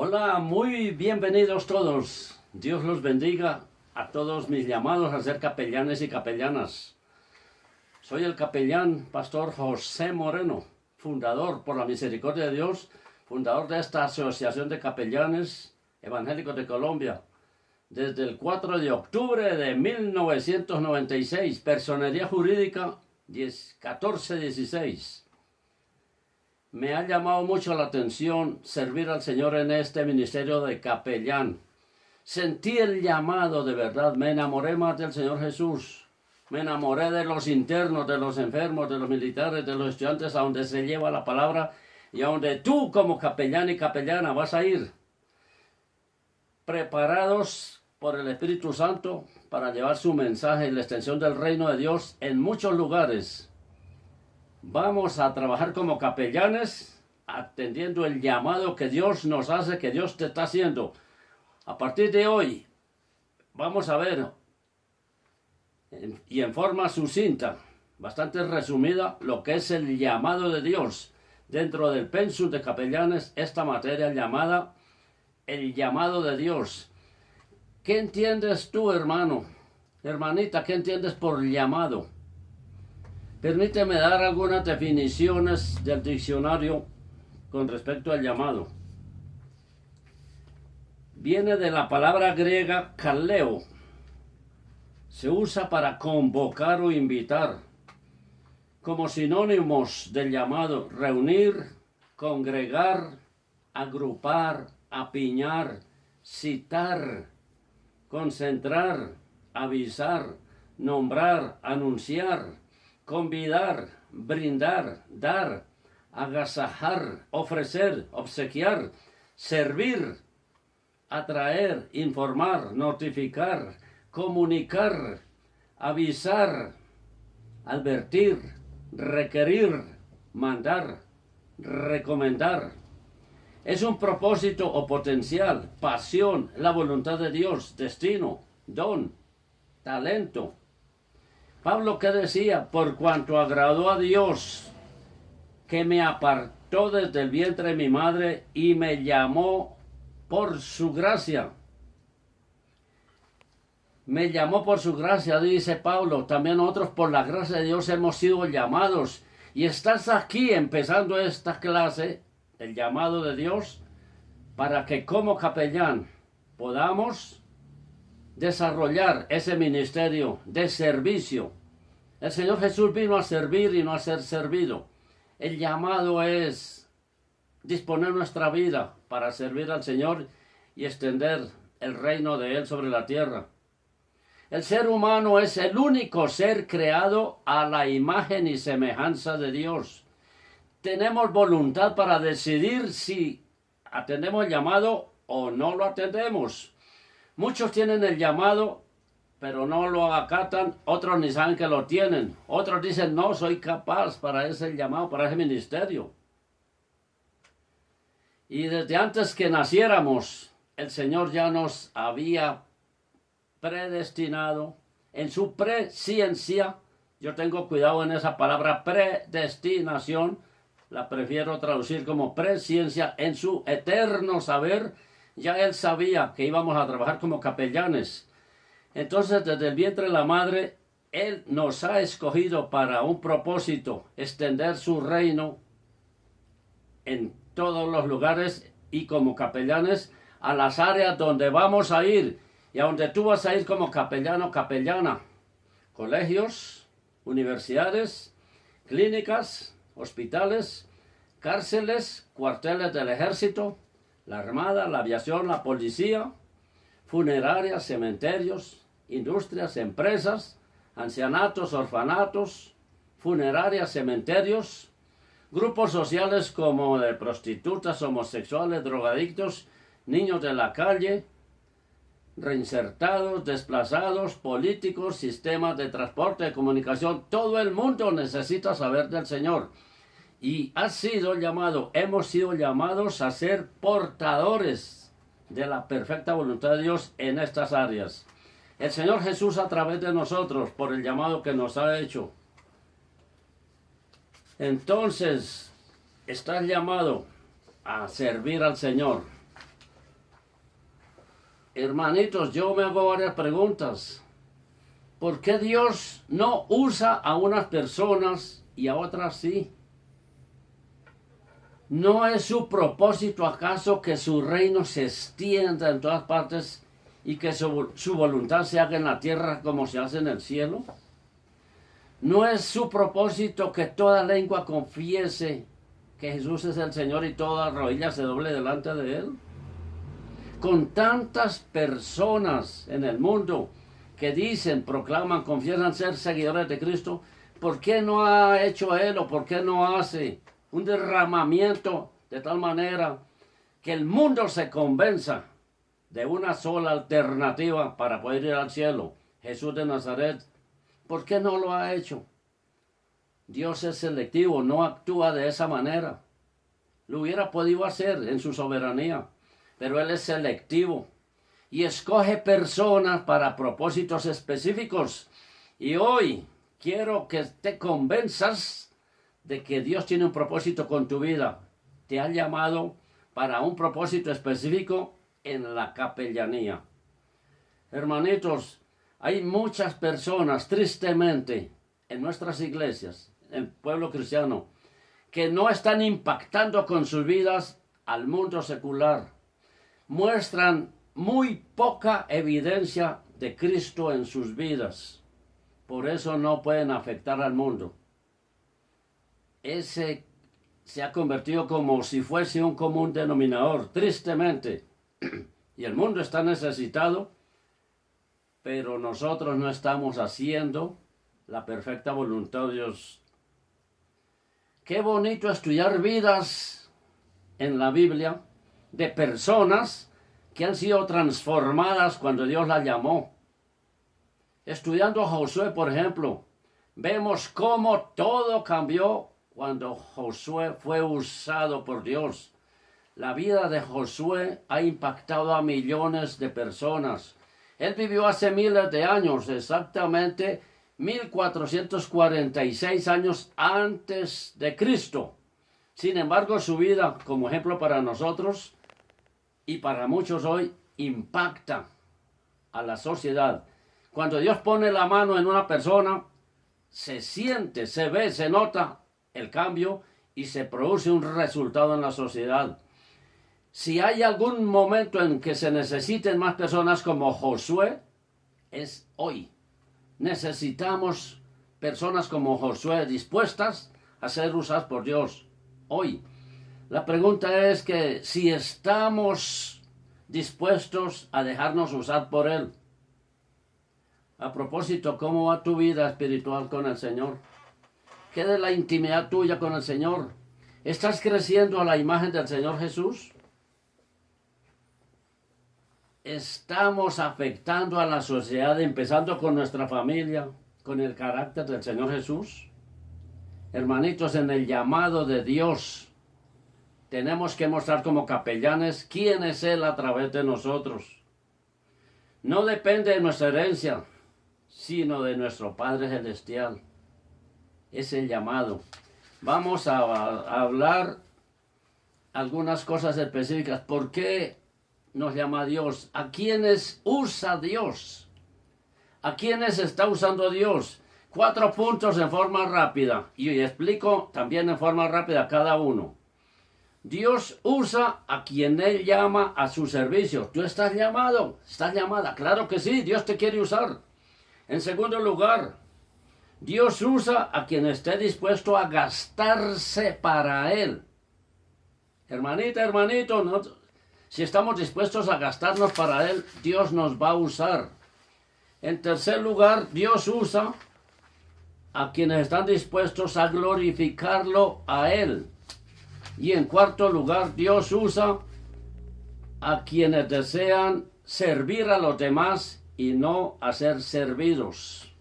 Hola, muy bienvenidos todos. Dios los bendiga a todos mis llamados a ser capellanes y capellanas. Soy el capellán Pastor José Moreno, fundador, por la misericordia de Dios, fundador de esta Asociación de Capellanes Evangélicos de Colombia. Desde el 4 de octubre de 1996, personería jurídica 1416. Me ha llamado mucho la atención servir al Señor en este ministerio de capellán. Sentí el llamado de verdad, me enamoré más del Señor Jesús. Me enamoré de los internos, de los enfermos, de los militares, de los estudiantes, a donde se lleva la palabra y a donde tú como capellán y capellana vas a ir. Preparados por el Espíritu Santo para llevar su mensaje y la extensión del reino de Dios en muchos lugares. Vamos a trabajar como capellanes, atendiendo el llamado que Dios nos hace, que Dios te está haciendo. A partir de hoy, vamos a ver, y en forma sucinta, bastante resumida, lo que es el llamado de Dios. Dentro del pensum de capellanes, esta materia llamada el llamado de Dios. ¿Qué entiendes tú, hermano? Hermanita, ¿qué entiendes por llamado? Permíteme dar algunas definiciones del diccionario con respecto al llamado. Viene de la palabra griega kaleo. Se usa para convocar o invitar. Como sinónimos del llamado, reunir, congregar, agrupar, apiñar, citar, concentrar, avisar, nombrar, anunciar, convidar, brindar, dar, agasajar, ofrecer, obsequiar, servir, atraer, informar, notificar, comunicar, avisar, advertir, requerir, mandar, recomendar. Es un propósito o potencial, pasión, la voluntad de Dios, destino, don, talento. Pablo, ¿qué decía? Por cuanto agradó a Dios, que me apartó desde el vientre de mi madre y me llamó por su gracia. Me llamó por su gracia, dice Pablo. También nosotros por la gracia de Dios hemos sido llamados. Y estás aquí empezando esta clase, el llamado de Dios, para que como capellán podamos desarrollar ese ministerio de servicio. El Señor Jesús vino a servir y no a ser servido. El llamado es disponer nuestra vida para servir al Señor y extender el reino de Él sobre la tierra. El ser humano es el único ser creado a la imagen y semejanza de Dios. Tenemos voluntad para decidir si atendemos el llamado o no lo atendemos. Muchos tienen el llamado, pero no lo acatan. Otros ni saben que lo tienen. Otros dicen, no, soy capaz para ese llamado, para ese ministerio. Y desde antes que naciéramos, el Señor ya nos había predestinado en su presciencia. Yo tengo cuidado en esa palabra predestinación. La prefiero traducir como presciencia. En su eterno saber, ya Él sabía que íbamos a trabajar como capellanes. Entonces, desde el vientre de la madre, Él nos ha escogido para un propósito, extender su reino en todos los lugares y como capellanes a las áreas donde vamos a ir y a donde tú vas a ir como capellano o capellana. Colegios, universidades, clínicas, hospitales, cárceles, cuarteles del ejército, la armada, la aviación, la policía, funerarias, cementerios, industrias, empresas, ancianatos, orfanatos, funerarias, cementerios, grupos sociales como de prostitutas, homosexuales, drogadictos, niños de la calle, reinsertados, desplazados, políticos, sistemas de transporte, de comunicación. Todo el mundo necesita saber del Señor. Y ha sido llamado, hemos sido llamados a ser portadores de la perfecta voluntad de Dios en estas áreas. El Señor Jesús a través de nosotros, por el llamado que nos ha hecho. Entonces, estás llamado a servir al Señor. Hermanitos, yo me hago varias preguntas. ¿Por qué Dios no usa a unas personas y a otras sí? ¿No es su propósito acaso que su reino se extienda en todas partes y que su voluntad se haga en la tierra como se hace en el cielo? ¿No es su propósito que toda lengua confiese que Jesús es el Señor y toda rodilla se doble delante de Él? Con tantas personas en el mundo que dicen, proclaman, confiesan ser seguidores de Cristo, ¿por qué no ha hecho Él o por qué no hace un derramamiento de tal manera que el mundo se convenza de una sola alternativa para poder ir al cielo? Jesús de Nazaret. ¿Por qué no lo ha hecho? Dios es selectivo, no actúa de esa manera. Lo hubiera podido hacer en su soberanía, pero Él es selectivo y escoge personas para propósitos específicos. Y hoy quiero que te convenzas de que Dios tiene un propósito con tu vida. Te ha llamado para un propósito específico en la capellanía. Hermanitos, hay muchas personas, tristemente, en nuestras iglesias, en el pueblo cristiano, que no están impactando con sus vidas al mundo secular. Muestran muy poca evidencia de Cristo en sus vidas. Por eso no pueden afectar al mundo. Ese se ha convertido como si fuese un común denominador, tristemente. Y el mundo está necesitado, pero nosotros no estamos haciendo la perfecta voluntad de Dios. Qué bonito estudiar vidas en la Biblia de personas que han sido transformadas cuando Dios las llamó. Estudiando a Josué, por ejemplo, vemos cómo todo cambió cuando Josué fue usado por Dios. La vida de Josué ha impactado a millones de personas. Él vivió hace miles de años, exactamente 1446 años antes de Cristo. Sin embargo, su vida, como ejemplo para nosotros y para muchos hoy, impacta a la sociedad. Cuando Dios pone la mano en una persona, se siente, se ve, se nota el cambio y se produce un resultado en la sociedad. Si hay algún momento en que se necesiten más personas como Josué, es hoy. Necesitamos personas como Josué dispuestas a ser usadas por Dios hoy. La pregunta es que si estamos dispuestos a dejarnos usar por Él. A propósito, ¿cómo va tu vida espiritual con el Señor? ¿Qué de la intimidad tuya con el Señor? ¿Estás creciendo a la imagen del Señor Jesús? Estamos afectando a la sociedad, empezando con nuestra familia, con el carácter del Señor Jesús. Hermanitos, en el llamado de Dios, tenemos que mostrar como capellanes quién es Él a través de nosotros. No depende de nuestra herencia, sino de nuestro Padre Celestial. Es el llamado. Vamos a hablar algunas cosas específicas. ¿Por qué nos llama Dios? ¿A quiénes usa Dios? ¿A quiénes está usando Dios? 4 puntos en forma rápida. Y explico también en forma rápida cada uno. Dios usa a quien Él llama a su servicio. ¿Tú estás llamado? ¿Estás llamada? Claro que sí, Dios te quiere usar. En segundo lugar, Dios usa a quien esté dispuesto a gastarse para Él. Hermanita, hermanito, si estamos dispuestos a gastarnos para Él, Dios nos va a usar. En tercer lugar, Dios usa a quienes están dispuestos a glorificarlo a Él. Y en cuarto lugar, Dios usa a quienes desean servir a los demás y no a ser servidos.